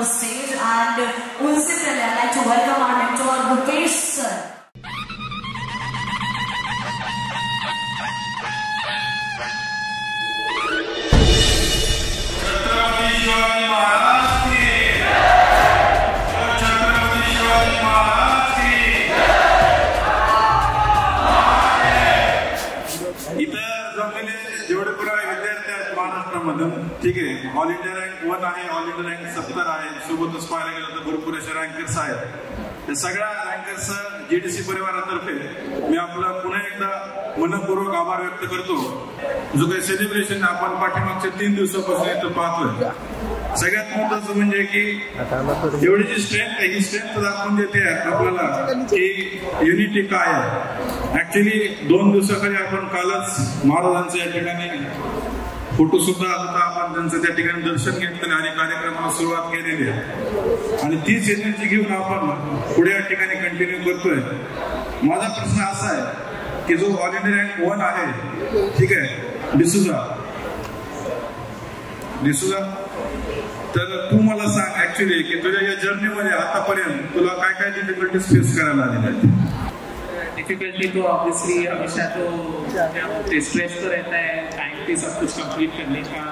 the stage, and unse pehle I'd like to welcome our mentor Mukesh sir. ठीक आहे, all India rank 1 आहे, all India rank 70 आहे, सोबतच पाहायला गेलं तर भरपूर अशा रँकर्स आहेत. या सगळ्या रँकर्स जीडीसी परिवारातर्फे मी आपला पुन्हा एकदा मनपूर्वक आभार व्यक्त करतो. जो काही सेलिब्रेशन आपण पाठीमागच्या 3 दिवसापासून इथं पाहतोय, सगळ्यात महत्वाचं म्हणजे की एवढी जी स्ट्रेंथ आहे, ही स्ट्रेंथ दाखवून देते आपल्याला की युनिटी काय आहे. ऍक्च्युली 2 दिवसाखाली आपण कालच महाराजांचं या ठिकाणी फोटो सुद्धा होता, आपण त्यांचं त्या ठिकाणी दर्शन घेतलं आणि कार्यक्रमाला सुरुवात केलेली आहे. आणि तीच एनर्जी घेऊन आपण पुढे या ठिकाणी कंटिन्यू करतोय. माझा प्रश्न असा आहे की जो ऑल इंडिया रँक 1 आहे, ठीक आहे, डिसूजा, तर तू मला सांग ऍक्च्युली की तुझ्या या जर्नीमध्ये आतापर्यंत तुला काय काय डिफिकल्टीज फेस करायला आलेल्या आहेत. डिफिकल्टी तो ऑब्वियसली हमेशा तो स्ट्रेस तो रहता है टाइम पे सब कुछ कंप्लीट करने का,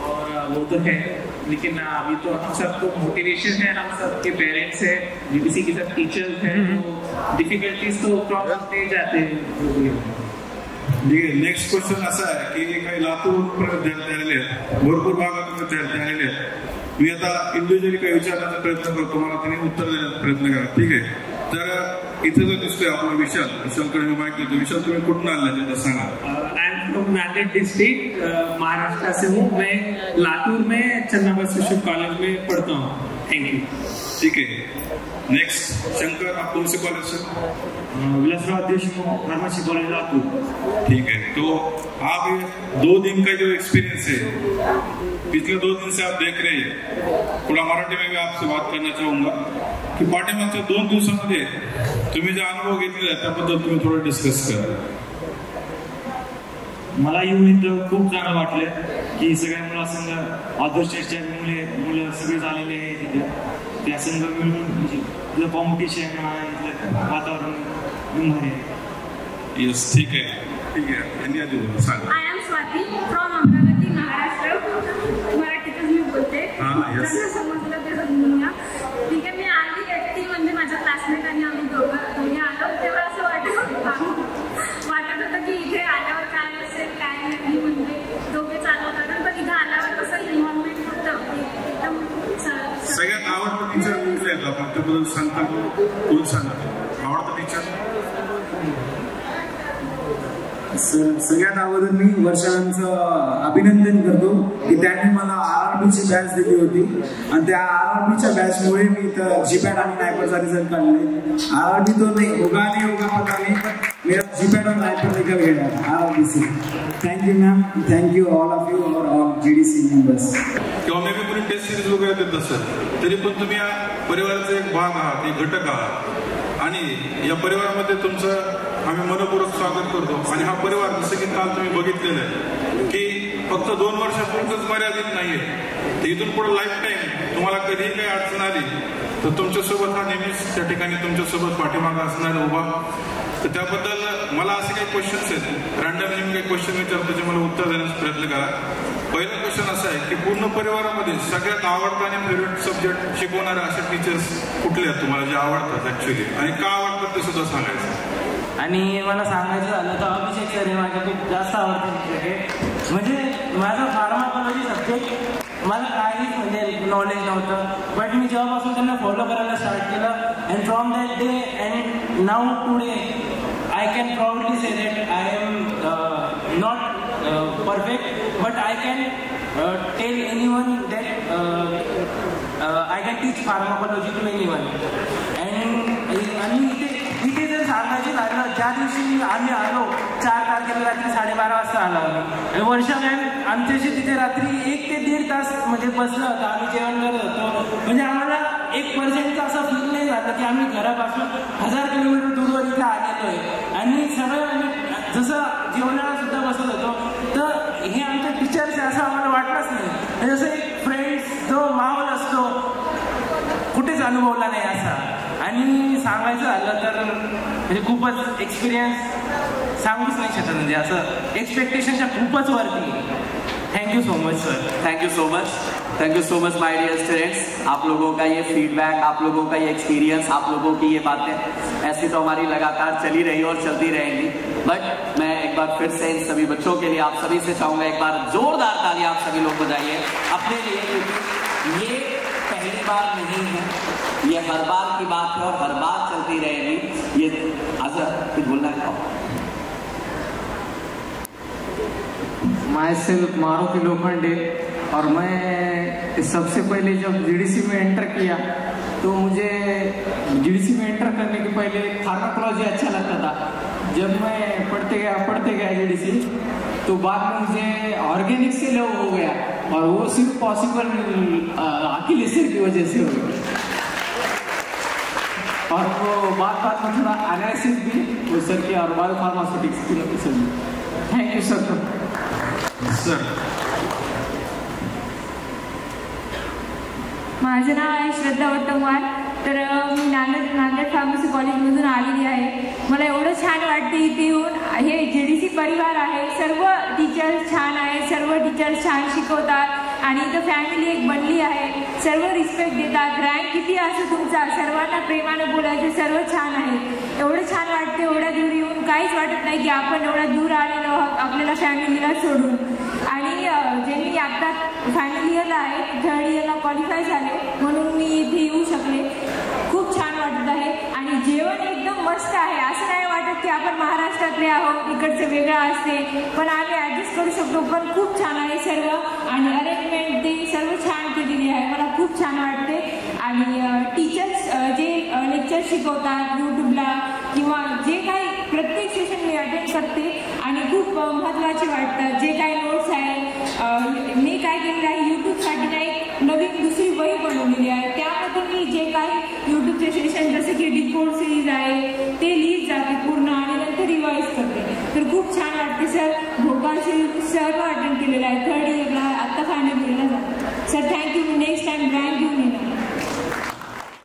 और वो तो है, लेकिन अभी तो हम सबको मोटिवेशन है, हम सबके पेरेंट्स हैं, जीडीसी के सब टीचर्स हैं, तो डिफिकल्टीज तो क्रॉस होते जाते हैं. नेक्स्ट क्वेश्चन असा आहे की काही लातूर विद्यार्थी आलेले आहेत, भरपूर भागातून विद्यार्थी आलेले आहेत. मी आता इंडिव्हिज्युअली काही विचारण्याचा प्रयत्न करतो, मला त्यांनी उत्तर देण्याचा प्रयत्न करा, ठीक आहे. तर इथे जो दिसतोय आपला विशालकडे मी माहिती देतो. विशाल, तुम्ही कुठून आले ते सांगा. I am from Nanded district, Maharashtra से हूँ. मैं लातूर में चंद्रबाबा शिशु कॉलेज में पढ़ता हूँ. Thank you. ठीक है, नेक्स्ट शंकर, आप कौन से कॉलेज से? Vilasrao Deshmukh pharmacy college Latur. ठीक है, तो आप 2 दिन का जो एक्सपीरियंस है, पिछले 2 दिन से आप देख रहे हैं, थोड़ा मराठी में भी आपसे बात करना चाहूंगा की पाठीमागच्या 2 दिवसांमध्ये तुम्ही जे अनुभव घेतले त्याबद्दल तुम्ही थोडं डिस्कस करा. मला येऊन इथं खूप चांगलं वाटलं की सगळ्या मुलासंघ आदर्शच्या मुलं सगळे झालेले आहेत तिथे. त्या संघ मिळून इथलं कॉम्पिटिशन वातावरण आहे. येस, ठीक आहे, सांगा. I am Swati from Amravati, Maharashtra. मराठीतच मी बोलते, समजलं त्याचं म्हणूया. ठीक आहे, मी आली व्यक्ती म्हणजे माझ्या क्लासमेट आणि आम्ही दोघे आलो, तेव्हा असं वाटत होतं की इथे आल्यावर काय असेल काय नाही, म्हणजे दोघे चालवतात, पण इथे आल्यावर कसं इन्व्हॉल्वमेंट होतं एकदम. सगळ्यात आवडतं टीचर कुठले आहेत आपण त्याबद्दल सांगता? कोण सांगा आवडतं टीचर? सगळ्यात अगोदर मी वर्षांचं अभिनंदन करतो की त्यांनी मला आरआरबीची बॅच दिली होती, आणि त्या आरआरबीच्या बॅचमुळे मी इथं जीपॅट आणि नायपरचा रिझल्ट काढले. आरआरबी तो नाही होगा पता नहीं, पण मेरा जीपॅट और नायपर निकल गया आरआरबी से. Thank you ma'am, thank you all of you और ऑल जीडीसी मेंबर्स. किंवा मे बी कोणी टेस्ट सिरीज वगैरे देत असेल तरी पण तुम्ही या परिवाराचा एक भाग आहात, एक घटक आहात, आणि या परिवारामध्ये तुमचं आम्ही मनपूर्वक स्वागत करतो. आणि हा परिवार जसं की काल तुम्ही बघितलेलं आहे की फक्त 2 वर्षापूर्वीच मर्यादित नाहीये, तर इथून पुढे लाईफ टाईम तुम्हाला कधीही काही अडचण आली तर तुमच्यासोबत हा नेहमीच त्या ठिकाणी तुमच्यासोबत पाठीमागा असणार उभा. तर त्याबद्दल मला असे काही क्वेश्चन्स आहेत, रँडमली मी काही क्वेश्चन विचारतो, त्याचे मला उत्तर देण्याचा प्रयत्न करा. पहिला क्वेश्चन असा आहे की पूर्ण परिवारामध्ये सगळ्यात आवडता आणि फेवरेट सब्जेक्ट शिकवणारे असे टीचर्स कुठले आहेत तुम्हाला, जे आवडतात ऍक्च्युली, आणि का आवडतात ते सुद्धा सांगायचं. आणि मला सांगायचं झालं तर अभिषेक सर हे माझ्या खूप जास्त आवडते हे. म्हणजे माझं फार्माकॉलॉजी सब्जेक्ट मला काहीच म्हणजे नॉलेज नव्हतं, बट मी जेव्हापासून त्यांना फॉलो करायला स्टार्ट केलं, and from that day and now today I can proudly say that I am not perfect, but I can tell anyone that I can teach pharmacology to anyone. आणि इथे जर सांगायचे झालं, ज्या दिवशी आम्ही आलो 4 तारखेला रात्री 12:30 वाजता आलो. वर्षा मॅम आमच्याशी तिथे रात्री 1 ते 1.5 तास म्हणजे बसलं होतं, आम्ही जेवण करत होतो. म्हणजे आम्हाला 1% असं फील नाही झालं की आम्ही घरापासून 1000 किलोमीटर दूरवर इथे आलेलो आहे. आणि सगळं जसं जेवणाला सुद्धा बसत होतो, तर हे आमचे टीचर्स असं आम्हाला वाटलंच नाही. जसं एक फ्रेंड्स जो माहोल असतो अनुभवला नाही असा. आणि सांगायचं झालं तर म्हणजे खूपच एक्सपिरियन्स सांगूच नाही शकत, म्हणजे असं एक्सपेक्टेशनच्या खूपच वरती. Thank you so much sir. Thank you so much my dear students. आप लोगों का ये फीडबैक, आप लोगों का ये एक्सपीरियंस, आप लोगों की ये बातें ऐसी तो हमारी लगातार चली रही और चलती रहेंगी. बट मैं एक बार फिर से इन सभी बच्चों के लिए आप सभी से चाहूँगा एक बार जोरदार तालियां आप सभी लोग बजाइए अपने लिए, क्योंकि ये पहली बार नहीं है, ये हर बार की बात है और हर बार चलती रहेगी. ये अजहर कुछ बोलना है? माइसेल्फ मारुति लोखंडे, और मैं सबसे पहले जब जीडीसी में एंटर किया तो मुझे जीडीसी में एंटर करने के पहले फार्माकोलॉजी अच्छा लगता था. जब मैं पढ़ते गया जीडीसी तो बाद में मुझे ऑर्गेनिक से लव हो गया, और वो सिर्फ पॉसिबल अखिलेश सर की वजह से हो गया. और वो बात में थोड़ा एनालिसिस भी वो सर की और बायो फार्मास्यूटिक्स की. Thank you sir. माझं नाव आहे श्रद्धा उत्तमवार. तर मी नांदेड फार्मसी कॉलेजमधून आलेली आहे. मला एवढं छान वाटते इथे येऊन. हे जीडीसी परिवार आहे, सर्व टीचर्स छान आहे, सर्व टीचर्स छान शिकवतात आणि इथं फॅमिली एक बनली आहे. सर्व रिस्पेक्ट देतात. रँक किती असो तुमचा, सर्वांना प्रेमानं बोलायचे, सर्व छान आहे. एवढं छान वाटते एवढ्या दूर येऊन. काहीच वाटत नाही की आपण एवढ्या दूर आलेलो आहोत आपल्याला फॅमिलीला सोडून. आणि जे मी आता फायनल इयरला आहे, थर्ड इयरला क्वालिफाय झाले म्हणून मी इथे येऊ शकले. खूप छान वाटत आहे आणि जेवण एकदम मस्त आहे. असं नाही वाटत की आपण महाराष्ट्रातले आहोत, इकडचं वेगळं असते, पण आम्ही ॲडजस्ट करू शकतो. पण खूप छान आहे सर्व, आणि अरेंजमेंट ते सर्व छान केलेली आहे. मला खूप छान वाटते. आणि टीचर्स जे लेक्चर शिकवतात यूट्यूबला किंवा जे काही प्रत्येक सेशन मी अटेंड करते आणि खूप महत्त्वाचे वाटतात. जे काही नोट्स आहे मी काय केलेलं आहे, यूट्यूबसाठी नाही नवीन दुसरी वही बनवलेली आहे. त्यामध्ये मी जे काही यूट्यूबचे सेशन जसे की डिकोड सिरीज आहे ते लिहित जाते पूर्ण आणि नंतर रिवाईज करते. तर खूप छान वाटते सर. भोपाळशी सर्व अटेंड केलेलं आहे. थर्ड इयरला आत्ता फायनल इयरला जाते. Sir thank you. Next time rank